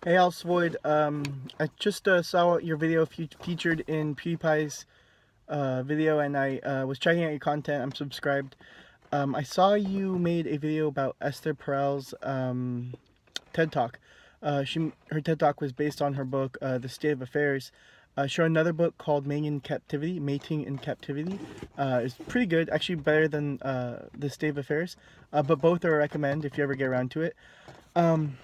Hey Alfsvoid, I just saw your video featured in PewDiePie's video, and I was checking out your content. I'm subscribed. I saw you made a video about Esther Perel's TED Talk. Her TED Talk was based on her book, The State of Affairs. She wrote another book called Mating in Captivity. It's pretty good, actually better than The State of Affairs, but both are a recommend if you ever get around to it. Um,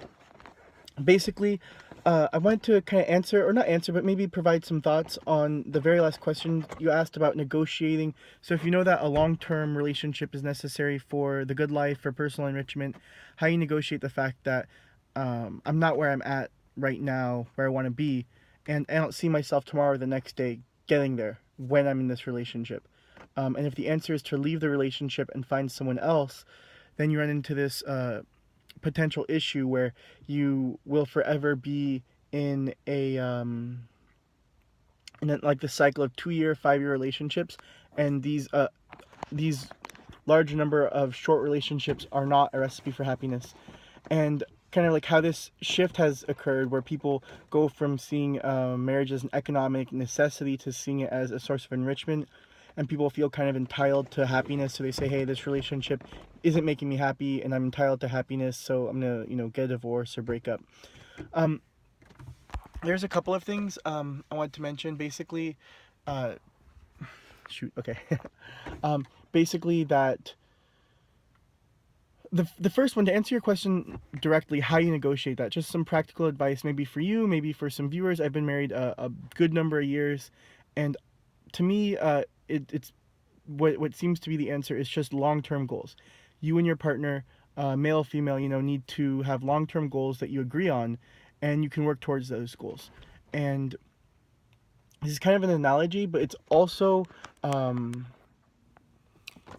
Basically, I wanted to kind of answer, or not answer, but maybe provide some thoughts on the very last question you asked about negotiating. So, if you know that a long term relationship is necessary for the good life, for personal enrichment, how you negotiate the fact that I'm not where I'm at right now, where I want to be, and I don't see myself tomorrow or the next day getting there when I'm in this relationship. And if the answer is to leave the relationship and find someone else, then you run into this potential issue where you will forever be in like the cycle of 2 year, 5 year relationships, and these large number of short relationships are not a recipe for happiness. And kind of like how this shift has occurred where people go from seeing marriage as an economic necessity to seeing it as a source of enrichment, and people feel kind of entitled to happiness, so they say, hey, this relationship isn't making me happy and I'm entitled to happiness, so I'm gonna get a divorce or break up. um, there's a couple of things I want to mention. Basically, uh, shoot, okay. Basically that the first one, to answer your question directly, how you negotiate that, just some practical advice, maybe for you, maybe for some viewers. I've been married a good number of years, and to me, it's what seems to be the answer is just long-term goals. You and your partner, male, female, need to have long-term goals that you agree on, and you can work towards those goals. And this is kind of an analogy, but um,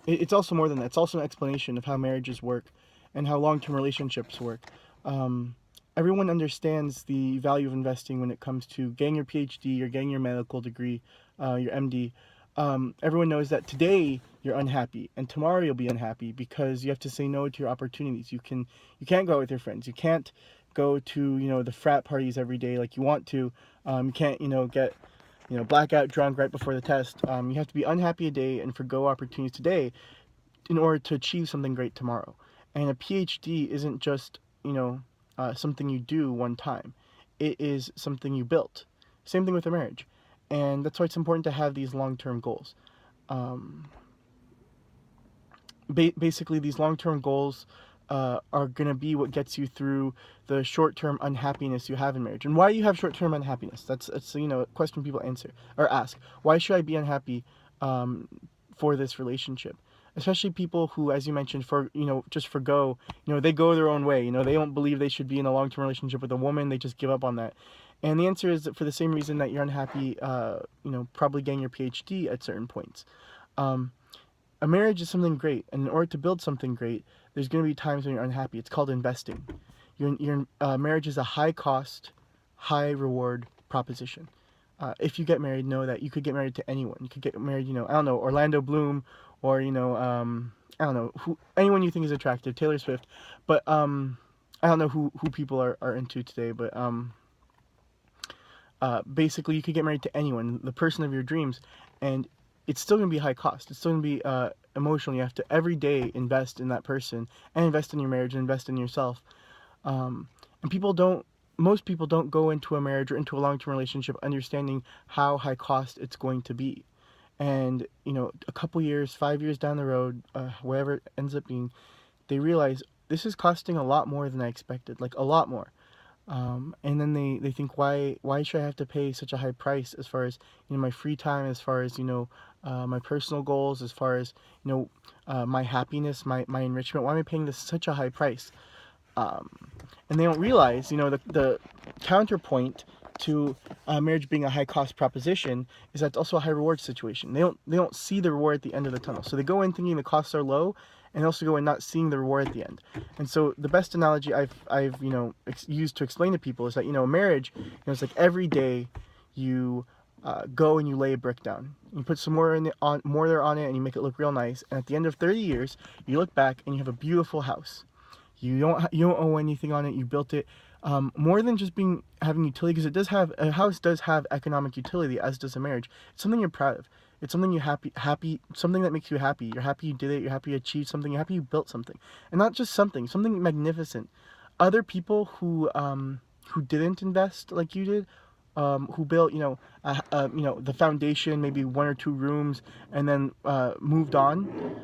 it's also more than that. It's also an explanation of how marriages work and how long-term relationships work. Um, Everyone understands the value of investing when it comes to getting your PhD or getting your medical degree, your MD. Everyone knows that today you're unhappy and tomorrow you'll be unhappy because you have to say no to your opportunities. You can't go out with your friends. You can't go to the frat parties every day like you want to. You can't get blackout drunk right before the test. You have to be unhappy a day and forgo opportunities today in order to achieve something great tomorrow. And a PhD isn't just something you do one time. It is something you built. Same thing with a marriage, and that's why it's important to have these long-term goals. Um, Basically, these long-term goals are going to be what gets you through the short-term unhappiness you have in marriage. And why you have short-term unhappiness? That's a question people answer or ask. Why should I be unhappy um, for this relationship? Especially people who, as you mentioned, just forgo. They go their own way. They don't believe they should be in a long-term relationship with a woman. They just give up on that. And the answer is that for the same reason that you're unhappy, probably getting your PhD at certain points. Um, a marriage is something great, and in order to build something great, there's going to be times when you're unhappy. It's called investing. Your marriage is a high cost, high reward proposition. If you get married, know that you could get married to anyone. You could get married, I don't know, Orlando Bloom, or I don't know, anyone you think is attractive, Taylor Swift. But I don't know who people are into today, but basically you could get married to anyone, the person of your dreams, and it's still going to be high cost. It's still going to be emotional. You have to every day invest in that person and invest in your marriage and invest in yourself. And most people don't go into a marriage or into a long-term relationship understanding how high cost it's going to be. And a couple years, 5 years down the road, whatever it ends up being, they realize this is costing a lot more than I expected, like a lot more. And then they think, why should I have to pay such a high price, as far as my free time, as far as my personal goals, as far as my happiness, my enrichment. Why am I paying this such a high price? um, and they don't realize, the counterpoint to marriage being a high cost proposition is that it's also a high reward situation. They don't see the reward at the end of the tunnel, so they go in thinking the costs are low, and also go in not seeing the reward at the end. And so the best analogy I've used to explain to people is that marriage, it's like every day you go and you lay a brick down. You put some more there on it, and you make it look real nice. And at the end of 30 years, you look back and you have a beautiful house. You don't owe anything on it. You built it more than just having utility, because a house does have economic utility, as does a marriage. It's something you're proud of. It's something you happy, something that makes you happy. You're happy you did it. You're happy you achieved something. You're happy you built something, and not just something magnificent. Other people who didn't invest like you did, who built, the foundation, maybe 1 or 2 rooms, and then moved on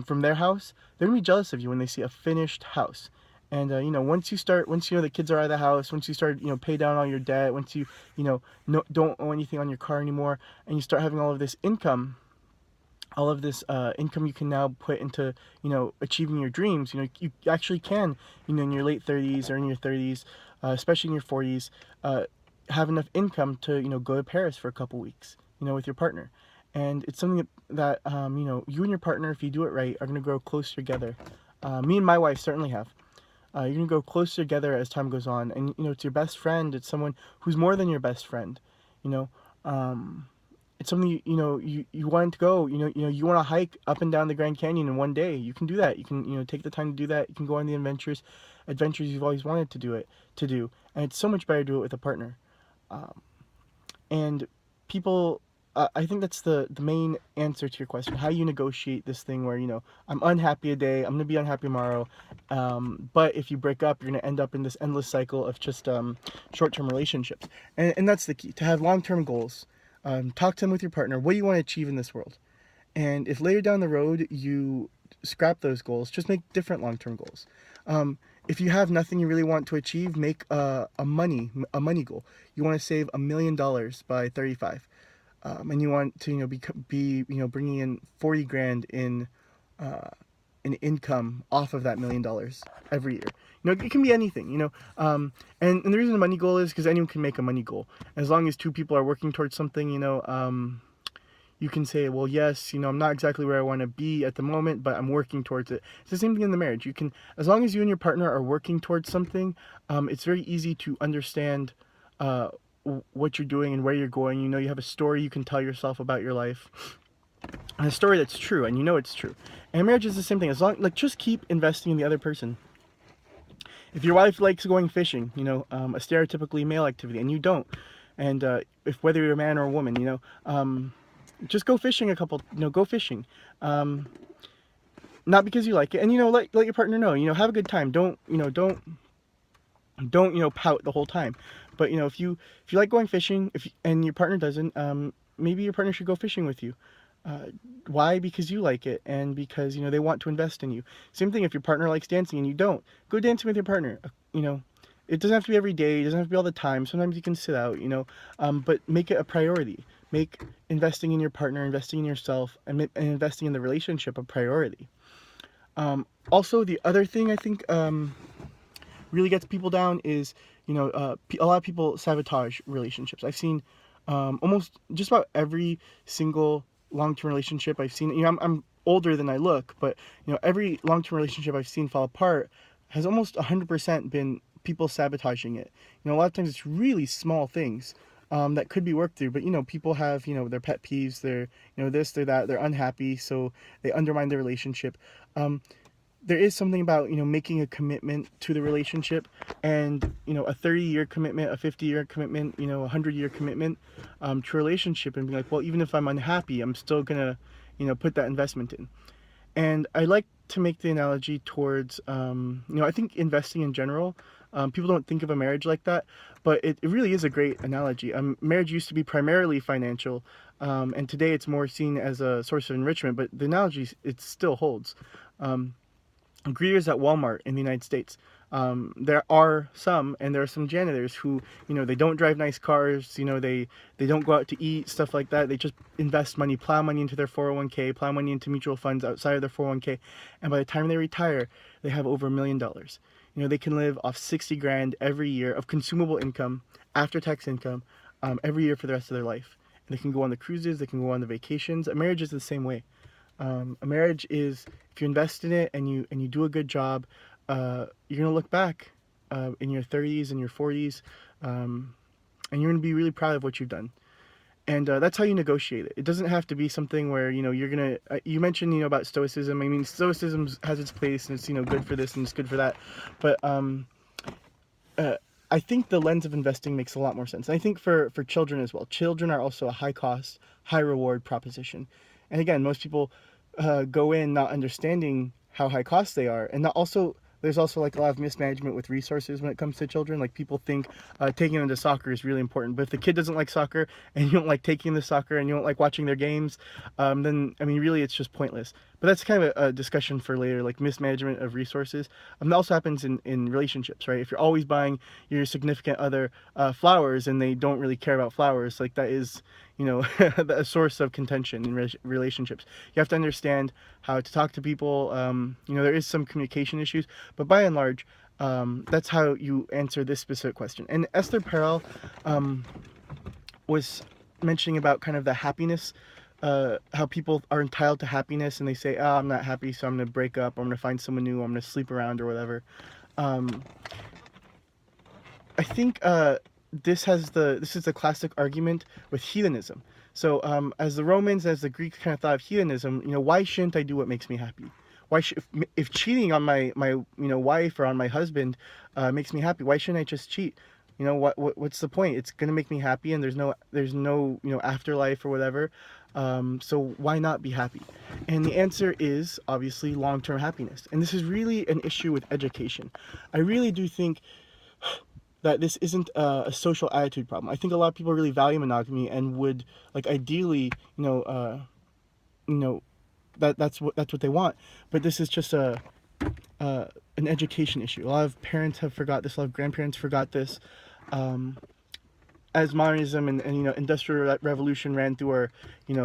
from their house, they're gonna be jealous of you when they see a finished house. And once the kids are out of the house, once you start, pay down all your debt, once you, no, don't owe anything on your car anymore, and you start having all of this income you can now put into, achieving your dreams. You actually can, in your late 30s or in your 30s, especially in your 40s, have enough income to, go to Paris for a couple weeks, with your partner. And it's something that you and your partner, if you do it right, are going to grow closer together. Me and my wife certainly have. You're going to go closer together as time goes on. And, it's your best friend. It's someone who's more than your best friend, you know. It's something you want to go. You want to hike up and down the Grand Canyon in one day. You can do that. You can take the time to do that. You can go on the adventures you've always wanted to do. And it's so much better to do it with a partner. And people, I think that's the main answer to your question. How you negotiate this thing where, I'm unhappy today, I'm gonna be unhappy tomorrow. But if you break up, you're gonna end up in this endless cycle of just short-term relationships. And that's the key, to have long-term goals. Talk to them with your partner. What do you want to achieve in this world? And if later down the road you scrap those goals, just make different long-term goals. If you have nothing you really want to achieve, make a money goal. You want to save $1 million by 35, and you want to be bringing in 40 grand in income off of that $1 million every year. It can be anything. And the reason the money goal is because anyone can make a money goal, as long as two people are working towards something. You can say, well, yes, I'm not exactly where I want to be at the moment, but I'm working towards it. It's the same thing in the marriage. You can, as long as you and your partner are working towards something, it's very easy to understand what you're doing and where you're going. You have a story you can tell yourself about your life, and a story that's true, and it's true. And marriage is the same thing. Just keep investing in the other person. If your wife likes going fishing, a stereotypically male activity, and you don't, and whether you're a man or a woman, just go fishing go fishing. Not because you like it, and let your partner know, have a good time. Don't pout the whole time. But if you like going fishing, and your partner doesn't, maybe your partner should go fishing with you. Why? Because you like it, and because they want to invest in you. Same thing if your partner likes dancing and you don't, go dancing with your partner. It doesn't have to be every day, it doesn't have to be all the time. Sometimes you can sit out, but make it a priority. Make investing in your partner, investing in yourself, and investing in the relationship a priority. Also, the other thing I think really gets people down is, a lot of people sabotage relationships. I've seen almost just about every single long-term relationship I've seen. I'm older than I look, but every long-term relationship I've seen fall apart has almost 100% been people sabotaging it. A lot of times it's really small things that could be worked through, but people have their pet peeves, they're this, they're that, they're unhappy, so they undermine the relationship. There is something about making a commitment to the relationship, and a 30-year commitment, a 50-year commitment, a 100-year commitment to a relationship, and be like, well, even if I'm unhappy, I'm still gonna put that investment in. And I like to make the analogy towards I think investing in general. People don't think of a marriage like that, but it really is a great analogy. Marriage used to be primarily financial, and today it's more seen as a source of enrichment, but the analogy, it still holds. Greeters at Walmart in the United States, there are some janitors who, they don't drive nice cars, they don't go out to eat, stuff like that. They just invest money, plow money into their 401k, plow money into mutual funds outside of their 401k, and by the time they retire, they have over $1 million. They can live off 60 grand every year of consumable income, after-tax income, every year for the rest of their life. And they can go on the cruises, they can go on the vacations. A marriage is the same way. A marriage is, if you invest in it and you do a good job, you're gonna look back in your 30s and your 40s, and you're gonna be really proud of what you've done. And that's how you negotiate it. It doesn't have to be something where you're gonna. You mentioned about stoicism. I mean, stoicism has its place, and it's good for this and it's good for that. But I think the lens of investing makes a lot more sense. And I think for children as well. Children are also a high cost, high reward proposition. And again, most people go in not understanding how high cost they are, and not also there's also like a lot of mismanagement with resources when it comes to children. Like people think taking them to soccer is really important, but if the kid doesn't like soccer and you don't like taking them to soccer and you don't like watching their games, then I mean really it's just pointless. But that's kind of a discussion for later, like mismanagement of resources. That also happens in relationships, right? If you're always buying your significant other flowers and they don't really care about flowers, like that is, you know, a source of contention in relationships. You have to understand how to talk to people. You know, there is some communication issues, but by and large, that's how you answer this specific question. And Esther Perel was mentioning about kind of the happiness, how people are entitled to happiness and they say, oh, I'm not happy, so I'm going to break up, or I'm going to find someone new, or I'm going to sleep around or whatever. I think this is the classic argument with hedonism. So as the Romans, as the Greeks kind of thought of hedonism, you know, why shouldn't I do what makes me happy? Why should, if cheating on my wife or on my husband makes me happy, why shouldn't I just cheat? You know, what's the point? It's gonna make me happy, and there's no afterlife or whatever. So why not be happy? And the answer is obviously long-term happiness. And this is really an issue with education. I really do think that this isn't a social attitude problem. I think a lot of people really value monogamy and would like ideally, you know, that's what they want. But this is just an education issue. A lot of parents have forgot this. A lot of grandparents forgot this. As modernism and you know industrial revolution ran through our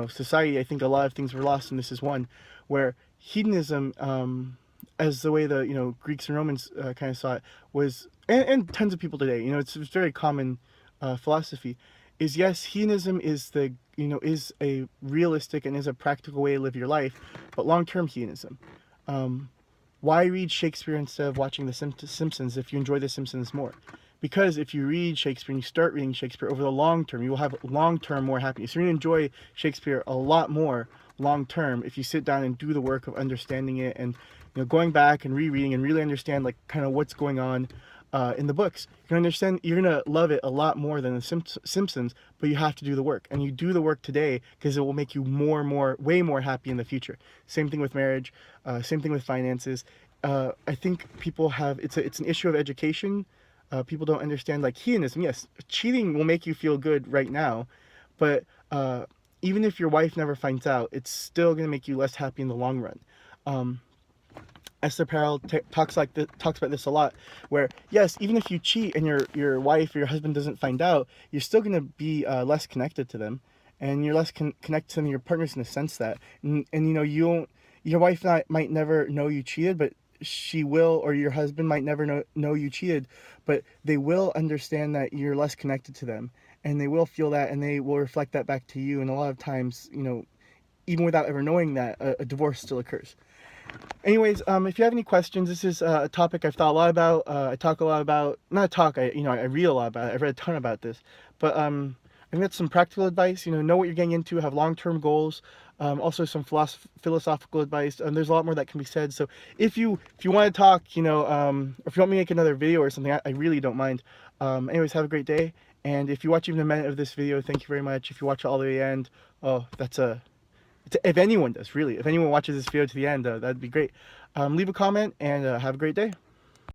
society, I think a lot of things were lost, and this is one where hedonism, as the way the Greeks and Romans kind of saw it, was and tons of people today, it's very common philosophy, is yes, hedonism is is a realistic and is a practical way to live your life, but long-term hedonism. Why read Shakespeare instead of watching The Simpsons if you enjoy The Simpsons more? Because if you read Shakespeare and you start reading Shakespeare over the long term, you will have long-term more happiness. You're going to enjoy Shakespeare a lot more long-term if you sit down and do the work of understanding it and going back and rereading and really understand like kind of what's going on in the books. You're going to love it a lot more than The Simpsons, but you have to do the work. And you do the work today because it will make you way more happy in the future. Same thing with marriage, same thing with finances. I think people have, it's an issue of education. People don't understand like hedonism. Yes, cheating will make you feel good right now, but even if your wife never finds out, it's still going to make you less happy in the long run. Esther Perel talks about this a lot, where yes, even if you cheat and your wife or your husband doesn't find out, you're still going to be less connected to them, and you're less connected to them, your partners, in the sense that, and your wife might never know you cheated, but she will, or your husband might never know you cheated, but they will understand that you're less connected to them, and they will feel that, and they will reflect that back to you. And a lot of times, even without ever knowing that, a divorce still occurs. Anyways, if you have any questions, this is a topic I've thought a lot about. I talk a lot about, not talk, I read a lot about it. I've read a ton about this, but I think that's some practical advice. Know what you're getting into, have long-term goals. Also some philosophical advice. There's a lot more that can be said. So if you want to talk, or if you want me to make another video or something, I really don't mind. Anyways, have a great day. And if you watch even a minute of this video, thank you very much. If you watch it all the way to the end, oh, if anyone does, really, if anyone watches this video to the end, that'd be great. Leave a comment and have a great day.